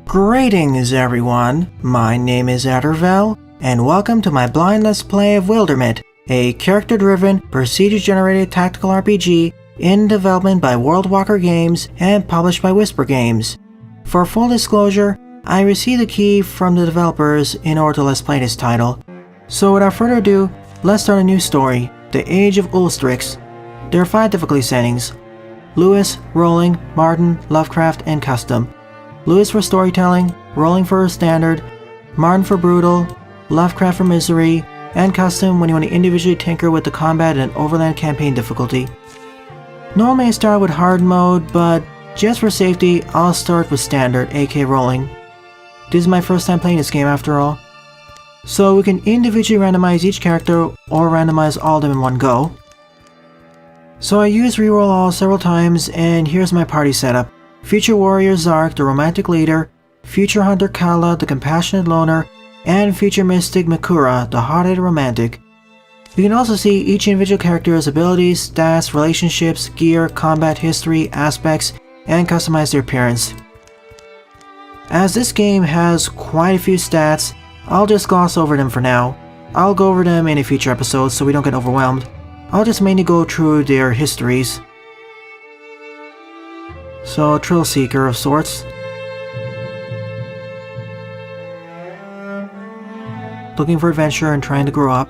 Greetings everyone, my name is Addervel, and welcome to my blind let's play of Wildermyth, a character-driven, procedure-generated tactical RPG in development by Worldwalker Games and published by WhisperGames. For full disclosure, I received the key from the developers in order to let's play this title. So without further ado, let's start a new story, the Age of Ulstryx. There are 5 difficulty settings: Lewis, Rolling, Martin, Lovecraft, and Custom. Lewis for storytelling, Rolling for standard, Martin for brutal, Lovecraft for misery, and Custom when you want to individually tinker with the combat in an overland campaign difficulty. Normally I start with hard mode, but just for safety, I'll start with standard, aka Rolling. This is my first time playing this game after all. So we can individually randomize each character or randomize all of them in one go. So I used reroll all several times, and here's my party setup. Future warrior Zarke, the romantic leader, future hunter Cala, the compassionate loner, and future mystic Makura, the hot-headed romantic. You can also see each individual character's abilities, stats, relationships, gear, combat history, aspects, and customize their appearance. As this game has quite a few stats, I'll just gloss over them for now. I'll go over them in a future episode so we don't get overwhelmed. I'll just mainly go through their histories. So, a thrill seeker of sorts. Looking for adventure and trying to grow up.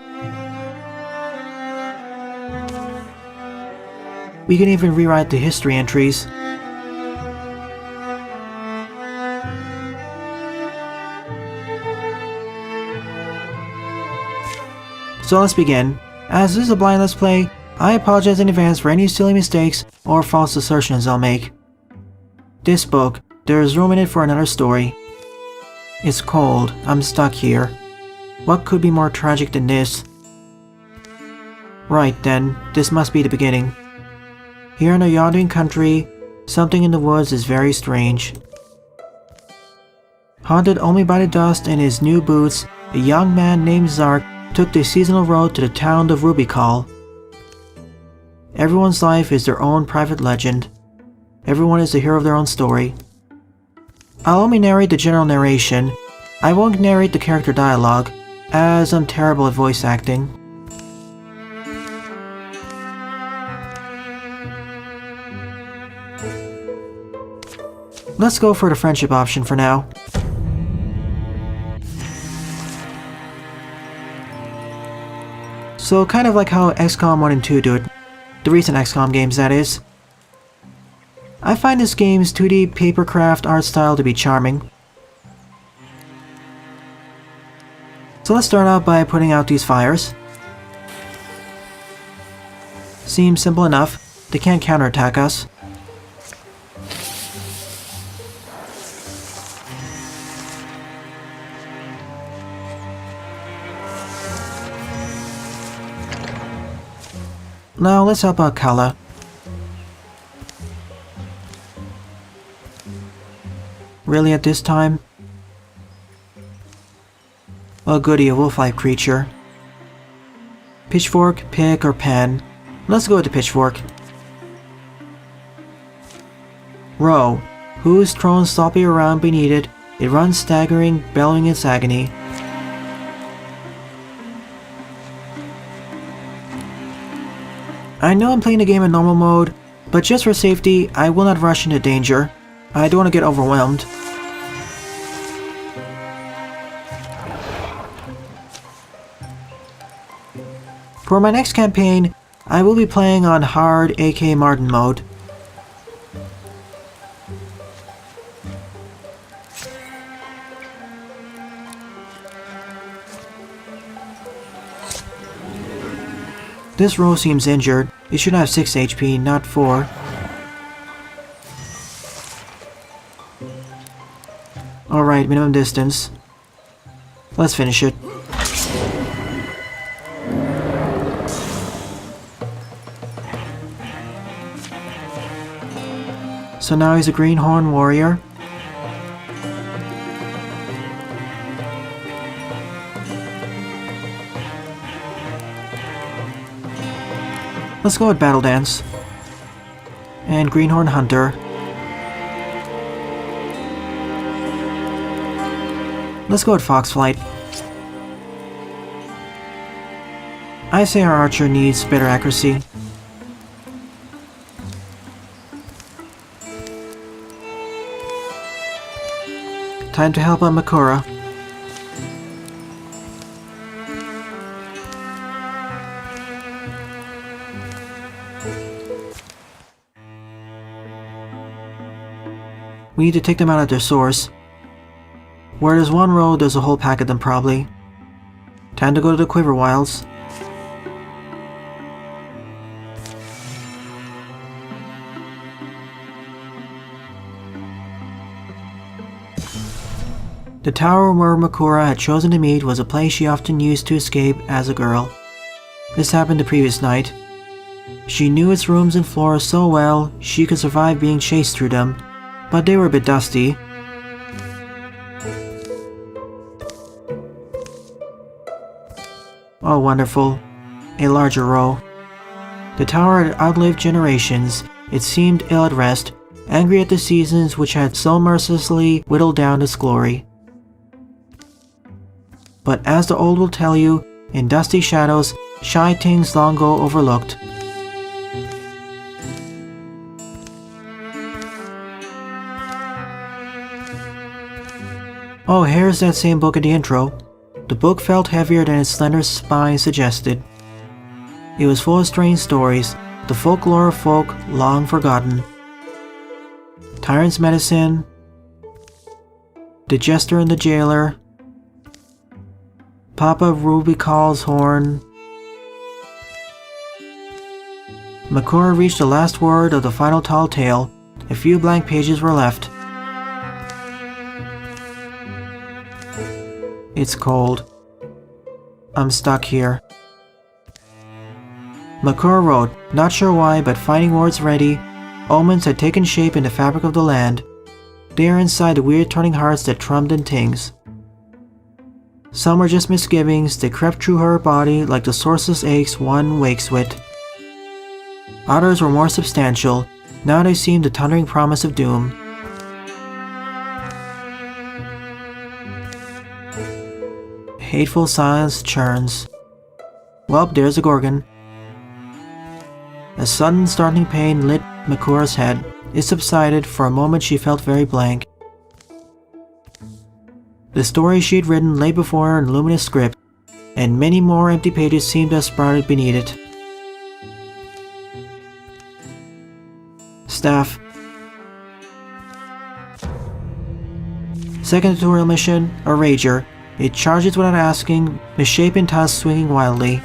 We can even rewrite the history entries. So let's begin. As this is a blind let's play, I apologize in advance for any silly mistakes or false assertions I'll make. This book, there is room in it for another story. It's cold, I'm stuck here. What could be more tragic than this? Right then, this must be the beginning. Here in a yawning country, something in the woods is very strange. Haunted only by the dust and his new boots, a young man named Zarke took the seasonal road to the town of Rubicall. Everyone's life is their own private legend. Everyone is the hero of their own story. I'll only narrate the general narration. I won't narrate the character dialogue, as I'm terrible at voice acting. Let's go for the friendship option for now. So kind of like how XCOM 1 and 2 do it. The recent XCOM games, that is. I find this game's 2D papercraft art style to be charming. So let's start out by putting out these fires. Seems simple enough. They can't counterattack us. Now let's help out Cala. Really at this time? Oh goody, a wolf-like creature. Pitchfork, pick, or pen. Let's go with the pitchfork. Row. Who's thrown sloppy around beneath it? It runs staggering, bellowing its agony. I know I'm playing the game in normal mode, but just for safety, I will not rush into danger. I don't want to get overwhelmed. For my next campaign, I will be playing on hard aka Martin mode. This row seems injured. It should have 6 HP, not 4. Alright, minimum distance. Let's finish it. So now he's a greenhorn warrior. Let's go with Battle Dance. And Greenhorn Hunter. Let's go with Fox Flight. I say our archer needs better accuracy. Time to help out Makura. We need to take them out at their source. Where there's one road, there's a whole pack of them probably. Time to go to the Quiver Wilds. The tower where Makura had chosen to meet was a place she often used to escape as a girl. This happened the previous night. She knew its rooms and floors so well she could survive being chased through them, but they were a bit dusty. Oh wonderful, a larger row. The tower had outlived generations. It seemed ill at rest, angry at the seasons which had so mercilessly whittled down its glory. But as the old will tell you, in dusty shadows, shy things long ago overlooked. Oh, here's that same book in the intro. The book felt heavier than its slender spine suggested. It was full of strange stories, the folklore of folk long forgotten. Tyrant's medicine, the jester and the jailer, Papa Ruby Call's horn. Makura reached the last word of the final tall tale. A few blank pages were left. It's cold. I'm stuck here. Makura wrote, not sure why, but finding words ready. Omens had taken shape in the fabric of the land. They are inside the weird turning hearts that trummed in things. Some were just misgivings, they crept through her body like the sourceless aches one wakes with. Others were more substantial, now they seemed the thundering promise of doom. Hateful silence churns. Welp, there's a Gorgon. A sudden startling pain lit Makura's head. It subsided. For a moment she felt very blank. The story she had written lay before her in luminous script, and many more empty pages seemed to have sprouted beneath it. Staff. Second tutorial mission, a Rager. It charges without asking, misshapen tusks swinging wildly.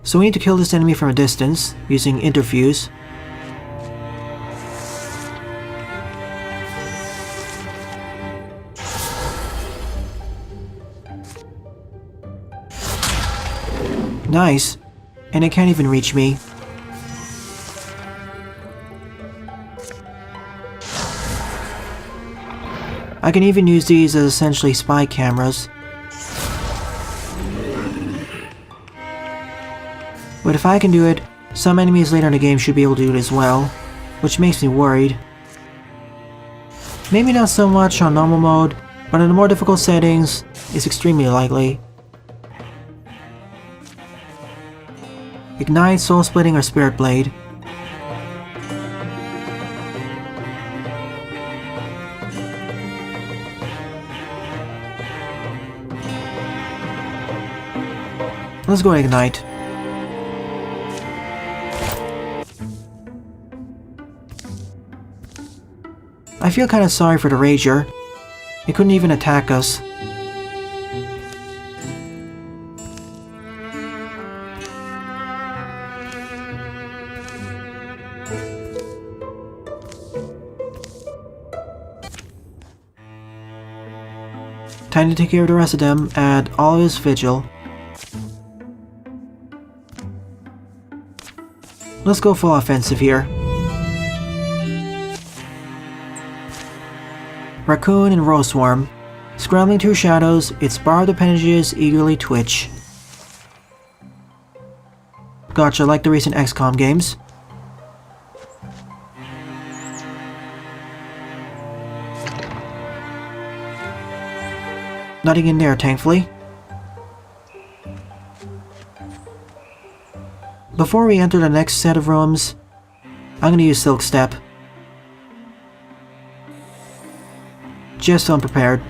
So we need to kill this enemy from a distance, using interfuse. Nice, and it can't even reach me. I can even use these as essentially spy cameras. But if I can do it, some enemies later in the game should be able to do it as well, which makes me worried. Maybe not so much on normal mode, but in the more difficult settings, it's extremely likely. Ignite, Soul Splitting, or Spirit Blade. Let's go Ignite. I feel kinda sorry for the Rager. It couldn't even attack us. Time to take care of the rest of them at Always Vigil. Let's go full offensive here. Raccoon and Roseworm. Scrambling through shadows, its barbed appendages eagerly twitch. Gotcha, like the recent XCOM games. Nothing in there, thankfully. Before we enter the next set of rooms, I'm gonna use Silk Step. Just so I'm prepared.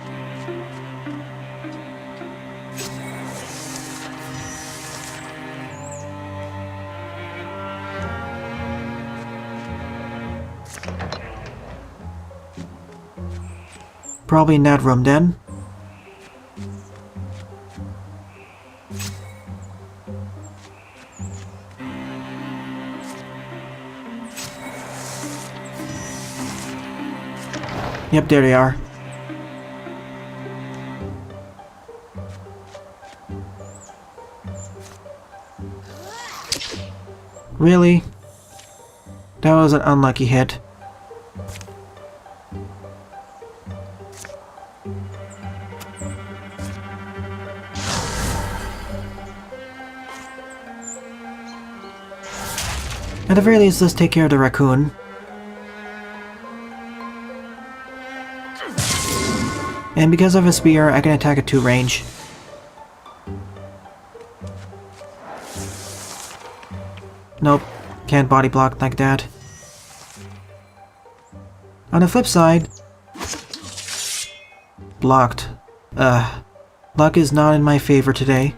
Probably in that room then. Yep, there they are. Really? That was an unlucky hit. At the very least, let's take care of the raccoon. And because of a spear, I can attack at 2 range. Nope, can't body block like that. On the flip side... blocked. Luck is not in my favor today.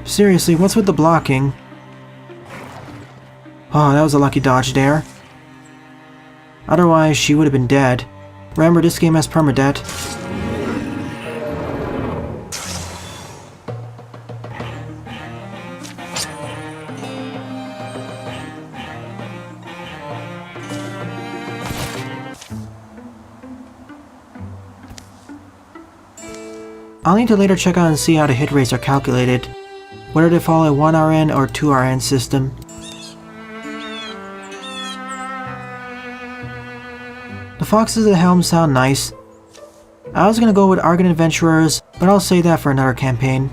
Seriously, what's with the blocking? Oh, that was a lucky dodge there. Otherwise, she would have been dead. Remember, this game has permadeath. I'll need to later check out and see how the hit rates are calculated. Whether they follow a 1RN or 2RN system. The Foxes of the Helm sound nice. I was gonna go with Argon Adventurers, but I'll save that for another campaign.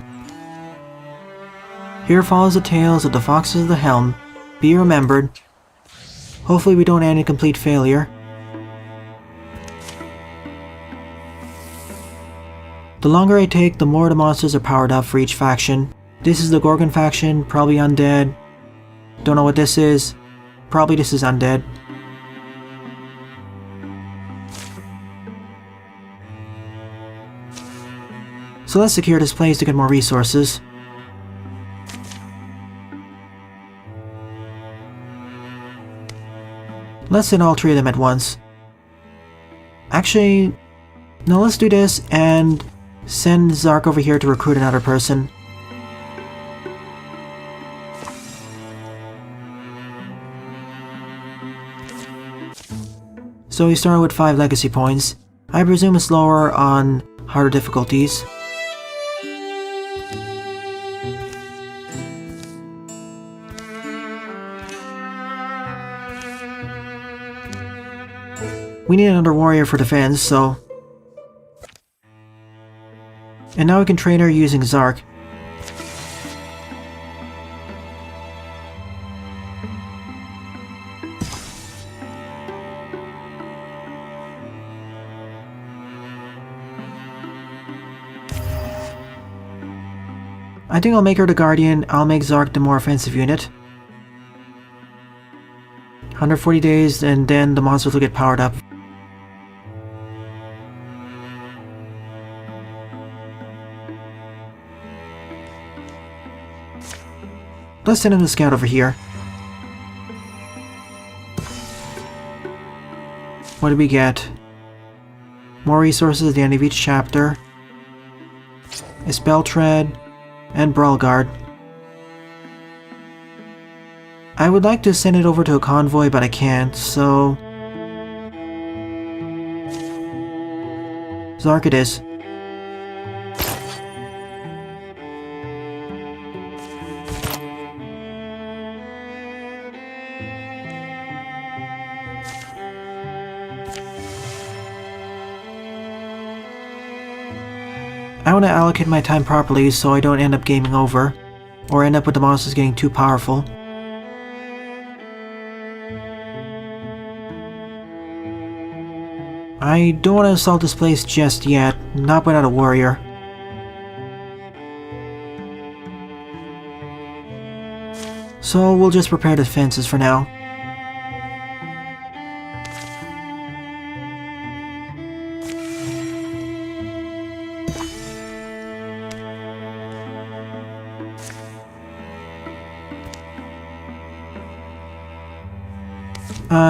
Here follows the tales of the Foxes of the Helm. Be remembered. Hopefully we don't end in complete failure. The longer I take, the more the monsters are powered up for each faction. This is the Gorgon faction, probably undead. Don't know what this is. Probably this is undead. So let's secure this place to get more resources. Let's send all 3 of them at once. Actually, no, let's do this and send Zarke over here to recruit another person. So we started with 5 legacy points. I presume it's lower on harder difficulties. We need another warrior for defense, so... And now we can train her using Zarke. I think I'll make her the Guardian. I'll make Zarke the more offensive unit. 140 days and then the monsters will get powered up. Let's send him to scout over here. What did we get? More resources at the end of each chapter. A Spell Tread. And Brawl Guard. I would like to send it over to a convoy, but I can't, so... Zarke it is. I want to allocate my time properly so I don't end up gaming over, or end up with the monsters getting too powerful. I don't want to assault this place just yet, not without a warrior. So we'll just prepare defenses for now.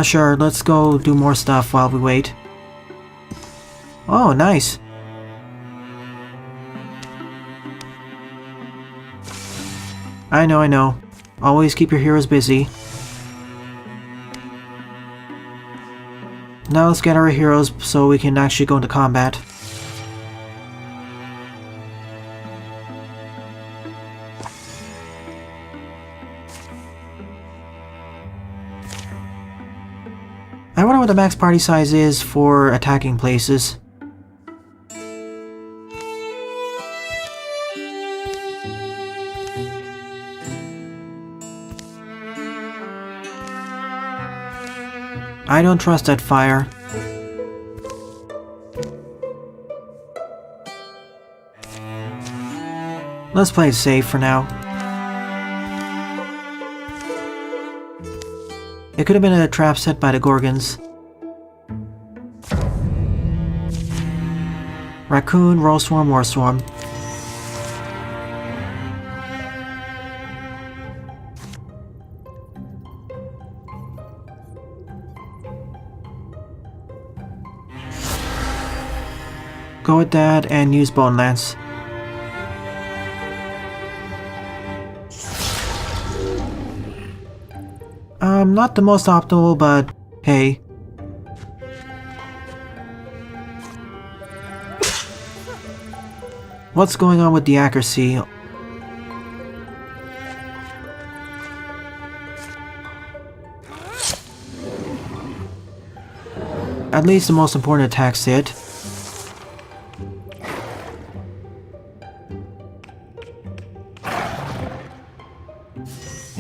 Sure, let's go do more stuff while we wait. Oh, nice. I know. Always keep your heroes busy. Now let's get our heroes so we can actually go into combat. I wonder what the max party size is for attacking places. I don't trust that fire. Let's play it safe for now. It could have been a trap set by the Gorgons. Raccoon, Roll Swarm, War Swarm. Go with that and use Bone Lance. Not the most optimal, but hey. What's going on with the accuracy? At least the most important attacks hit.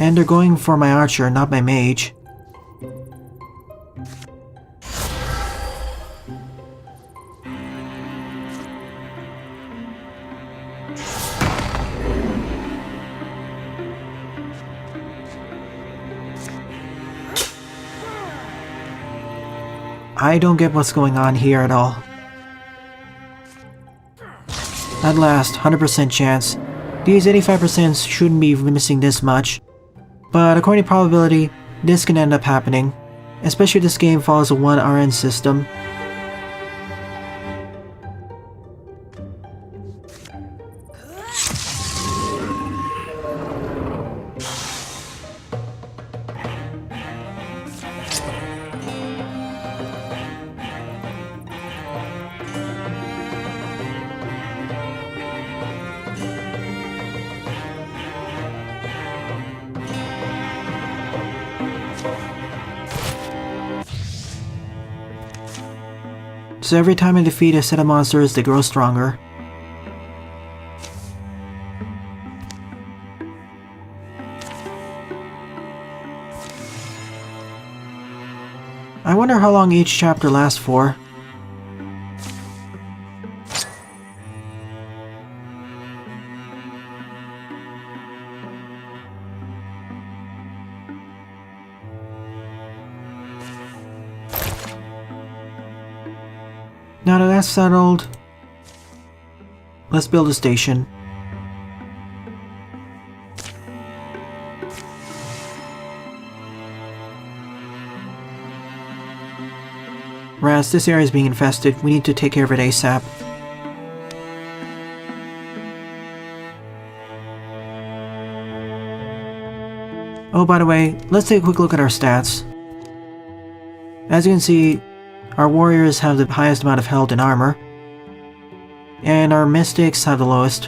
And they're going for my archer, not my mage. I don't get what's going on here at all. At last, 100% chance. These 85% shouldn't be missing this much. But according to probability, this can end up happening, especially if this game follows a 1 RN system. So every time I defeat a set of monsters, they grow stronger. I wonder how long each chapter lasts for. Now that that's settled, let's build a station. Raz, this area is being infested. We need to take care of it ASAP. Oh, by the way, let's take a quick look at our stats. As you can see, our warriors have the highest amount of health and armor, and our mystics have the lowest.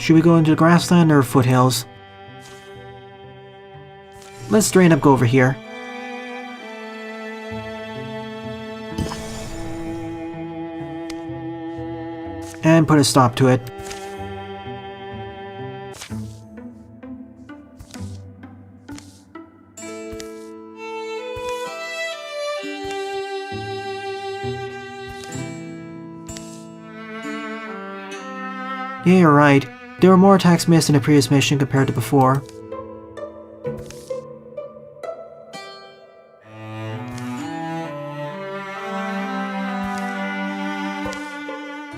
Should we go into the grassland or foothills? Let's straight up go over here. And put a stop to it. Yeah, you're right. There were more attacks missed in the previous mission compared to before.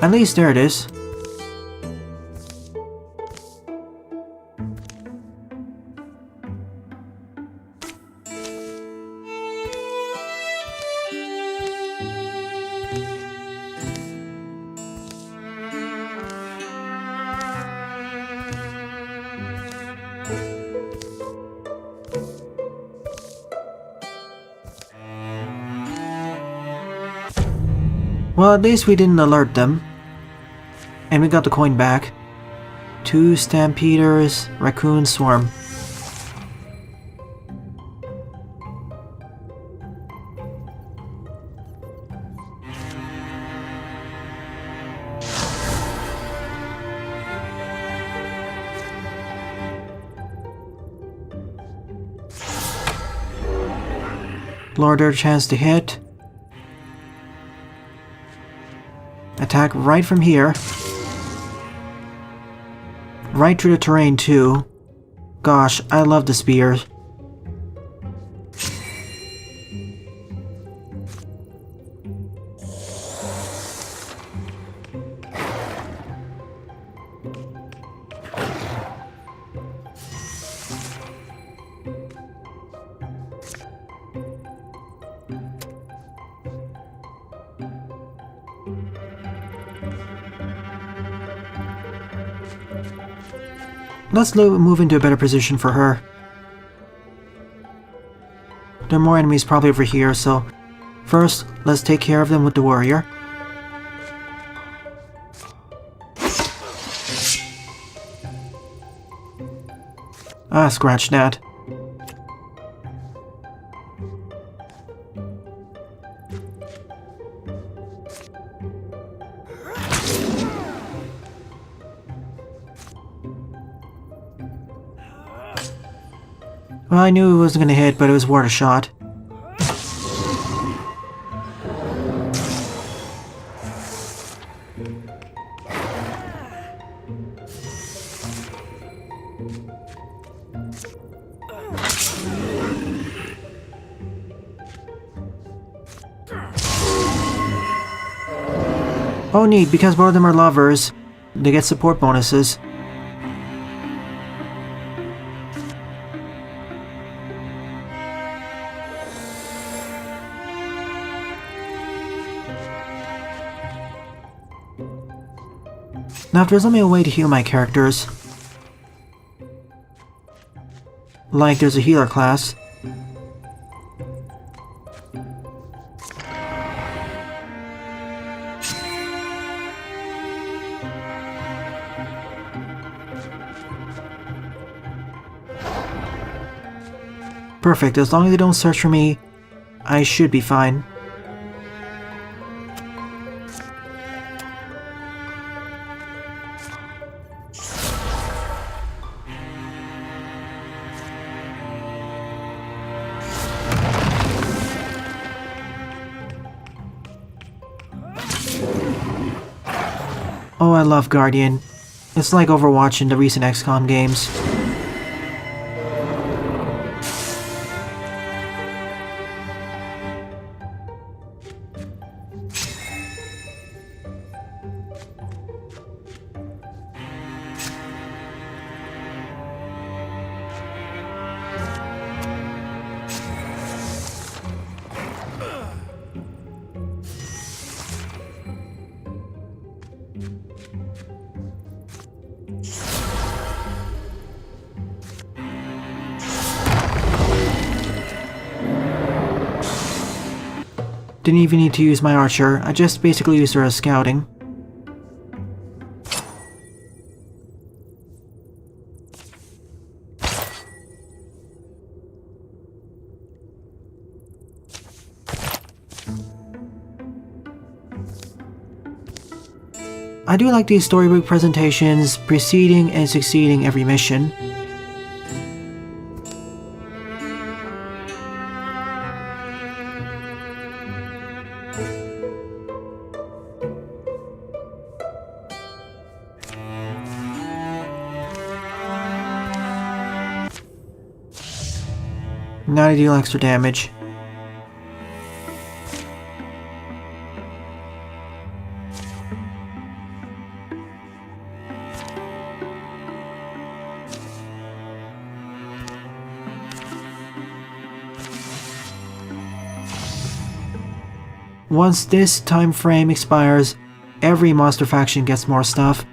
At least there it is. Well, at least we didn't alert them. And we got the coin back. 2 Stampeders, Raccoon Swarm. Lorder chance to hit. Attack right from here. Right through the terrain too. Gosh, I love the spears. Let's move into a better position for her. There are more enemies probably over here, so first, let's take care of them with the warrior. Ah, scratch that. Well, I knew it wasn't going to hit, but it was worth a shot. Oh neat, because both of them are lovers, they get support bonuses. Now if there's only a way to heal my characters, like there's a healer class, perfect, as long as they don't search for me, I should be fine. Oh, I love Guardian. It's like Overwatch in the recent XCOM games. Didn't even need to use my archer, I just basically used her as scouting. I do like these storybook presentations preceding and succeeding every mission. Now to deal extra damage. Once this time frame expires, every monster faction gets more stuff,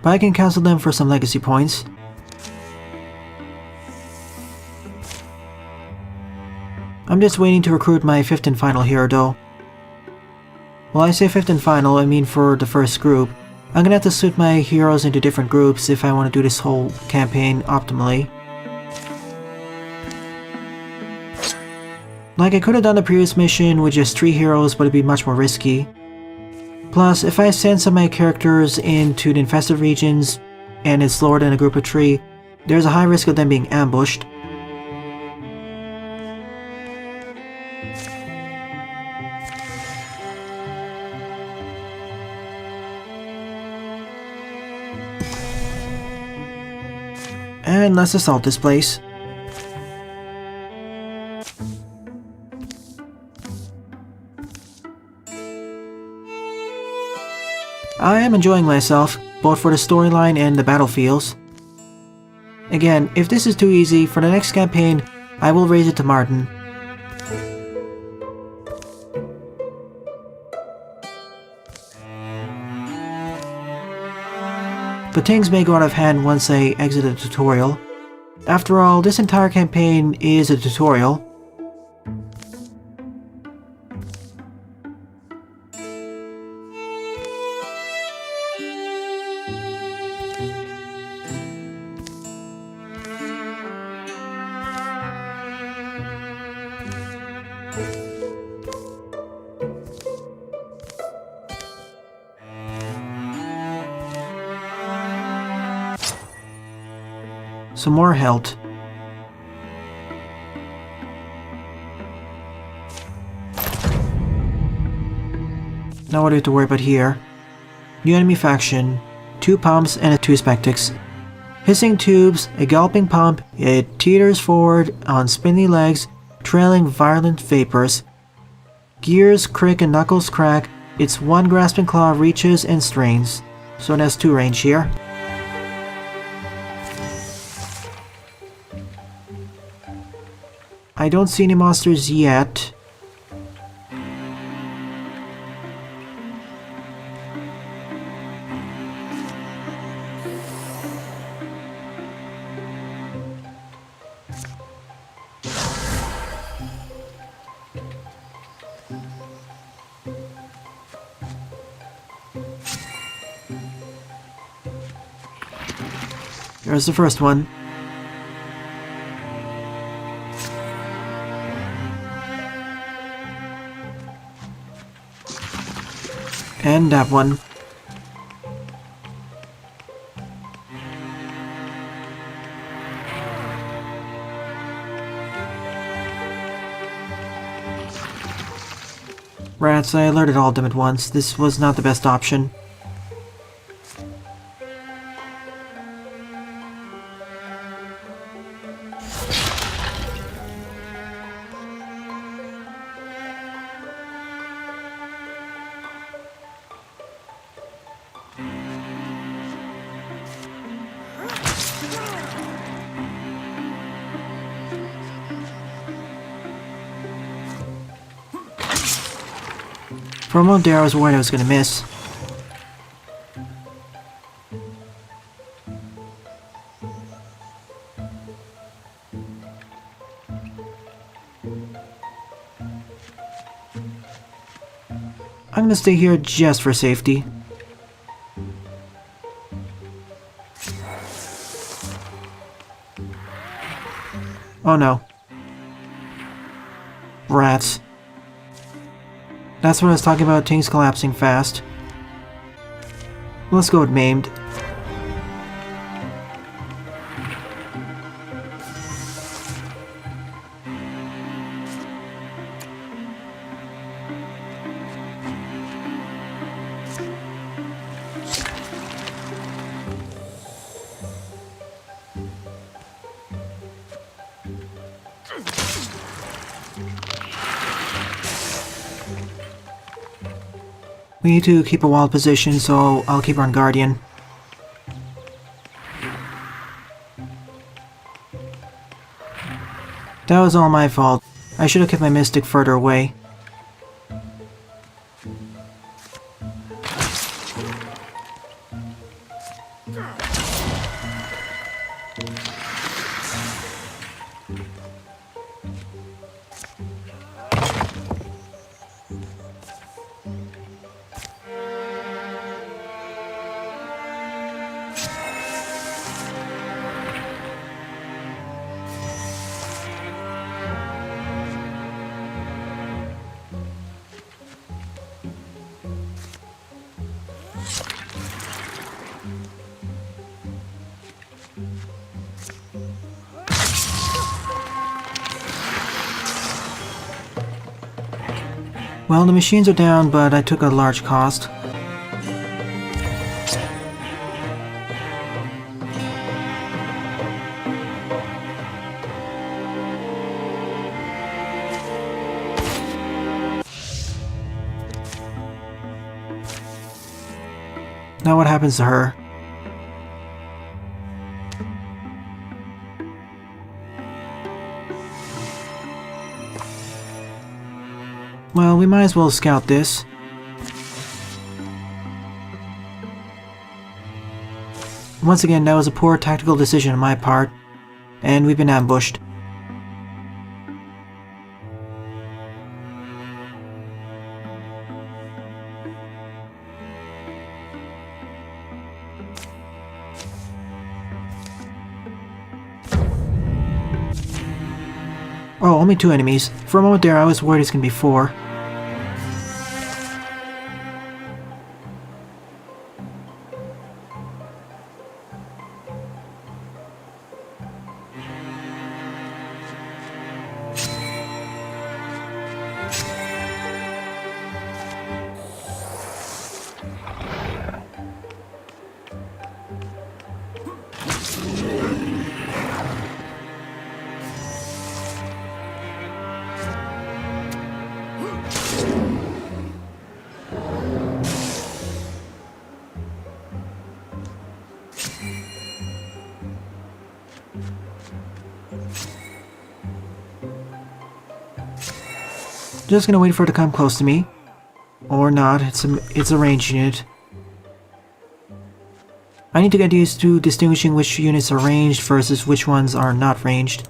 but I can cancel them for some legacy points. I'm just waiting to recruit my 5th and final hero though. Well, I say 5th and final, I mean for the first group. I'm gonna have to split my heroes into different groups if I want to do this whole campaign optimally. Like, I could have done the previous mission with just 3 heroes, but it'd be much more risky. Plus, if I send some of my characters into the infested regions and it's slower than a group of 3, there's a high risk of them being ambushed. And let's assault this place. I am enjoying myself, both for the storyline and the battlefields. Again, if this is too easy, for the next campaign, I will raise it to Martin. But things may go out of hand once I exit the tutorial. After all, this entire campaign is a tutorial. Some more health. Now what do we have to worry about here? New enemy faction, 2 pumps and 2 spectics. Hissing tubes, a galloping pump, it teeters forward on spindly legs, trailing violent vapors. Gears crick and knuckles crack, its one grasping claw reaches and strains. So it has 2 range here. I don't see any monsters yet. There's the first one. And that one. Rats, I alerted all of them at once. This was not the best option. For a moment there, I was worried I was going to miss. I'm going to stay here just for safety. Oh no. Rats. That's what I was talking about, things collapsing fast. Let's go with maimed. We need to keep a wild position, so I'll keep her on Guardian. That was all my fault. I should have kept my Mystic further away. Well, the machines are down, but I took a large cost. Now what happens to her? Well, we might as well scout this. Once again, that was a poor tactical decision on my part, and we've been ambushed. Oh, only 2 enemies. For a moment there, I was worried it's gonna be 4. Just gonna wait for it to come close to me. Or not, it's a ranged unit. I need to get used to distinguishing which units are ranged versus which ones are not ranged.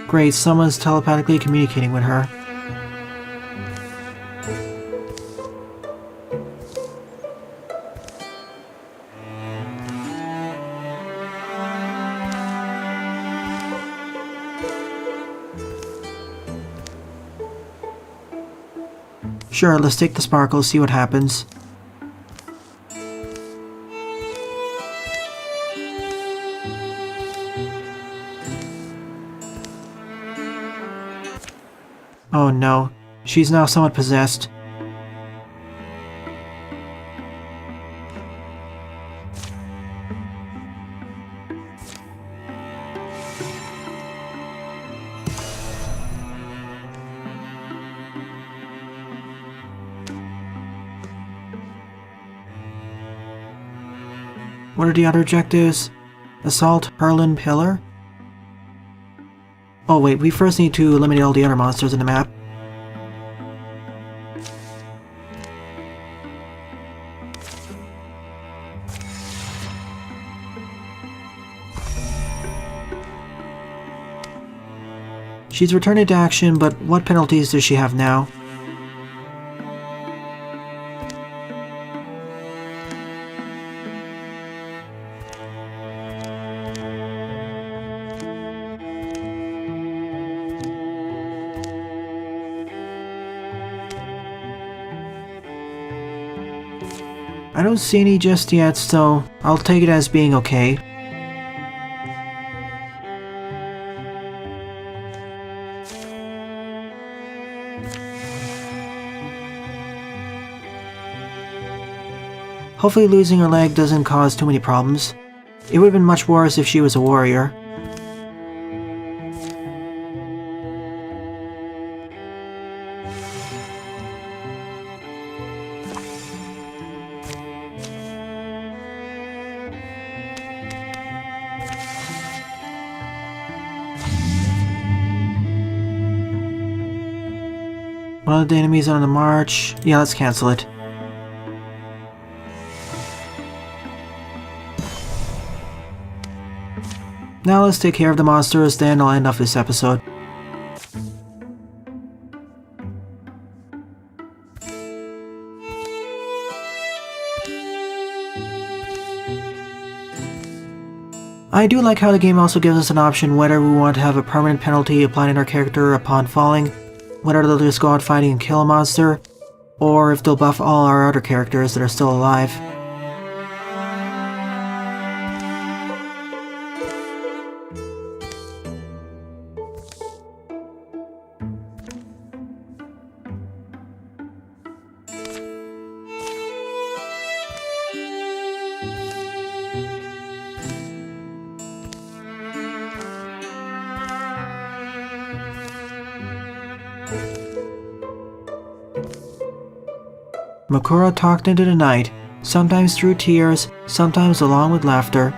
Great, someone's telepathically communicating with her. Sure, let's take the sparkle, see what happens. Oh no, she's now somewhat possessed. What are the other objectives? Assault Hurlin Pillar? Oh wait, we first need to eliminate all the other monsters in the map. She's returning to action, but what penalties does she have now? I don't see any just yet, so I'll take it as being okay. Hopefully losing her leg doesn't cause too many problems. It would have been much worse if she was a warrior. One of the enemies on the march. Yeah, let's cancel it. Now let's take care of the monsters, then I'll end off this episode. I do like how the game also gives us an option whether we want to have a permanent penalty applied on our character upon falling, whether they'll just go out fighting and kill a monster, or if they'll buff all our other characters that are still alive. Makura talked into the night, sometimes through tears, sometimes along with laughter.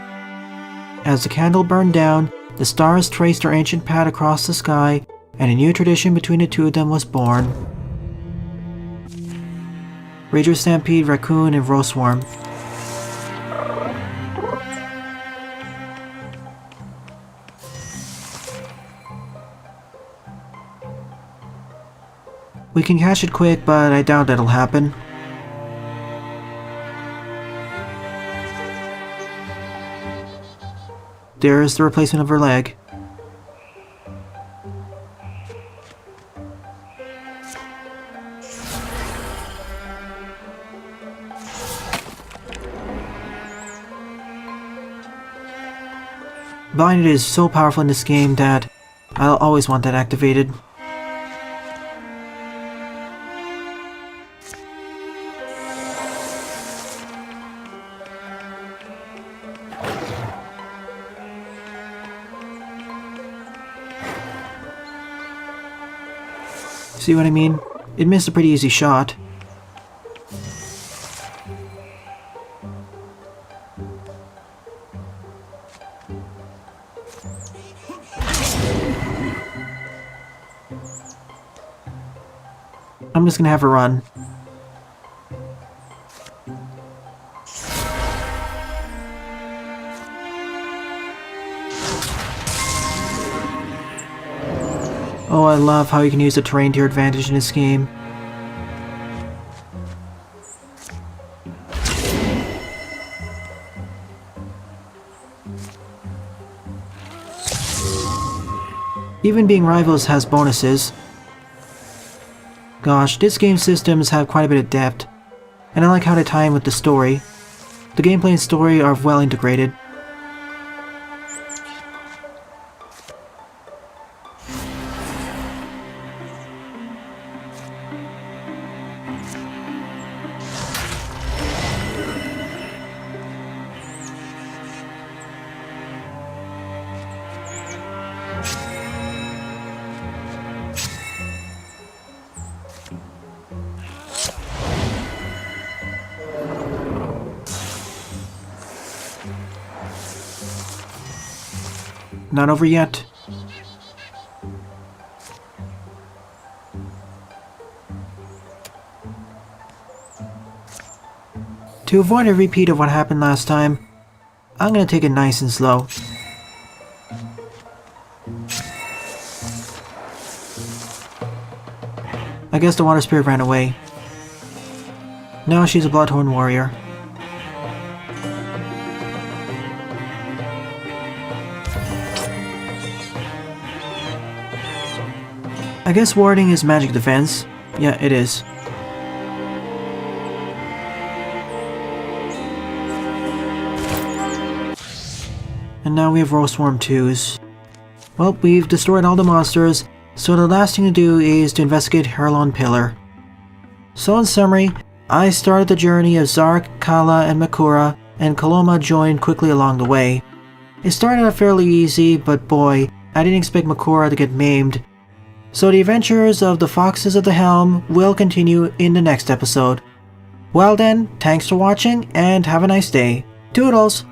As the candle burned down, the stars traced their ancient path across the sky, and a new tradition between the two of them was born. Rager Stampede, Raccoon, and Roastworm. We can catch it quick, but I doubt that'll happen. There's the replacement of her leg. Blinded is so powerful in this game that I'll always want that activated. See what I mean? It missed a pretty easy shot. I'm just gonna have her run. Oh, I love how you can use the terrain to your advantage in this game. Even being rivals has bonuses. Gosh, this game's systems have quite a bit of depth, and I like how they tie in with the story. The gameplay and story are well integrated. Not over yet. To avoid a repeat of what happened last time, I'm gonna take it nice and slow. I guess the water spirit ran away. Now she's a bloodhorn warrior. I guess warding is magic defense. Yeah, it is. And now we have Rollswarm 2s. Well, we've destroyed all the monsters, so the last thing to do is to investigate Herlon Pillar. So in summary, I started the journey of Zarke, Cala, and Makura, and Coloma joined quickly along the way. It started out fairly easy, but boy, I didn't expect Makura to get maimed. So the adventures of the Foxes of the Helm will continue in the next episode. Well then, thanks for watching, and have a nice day. Toodles!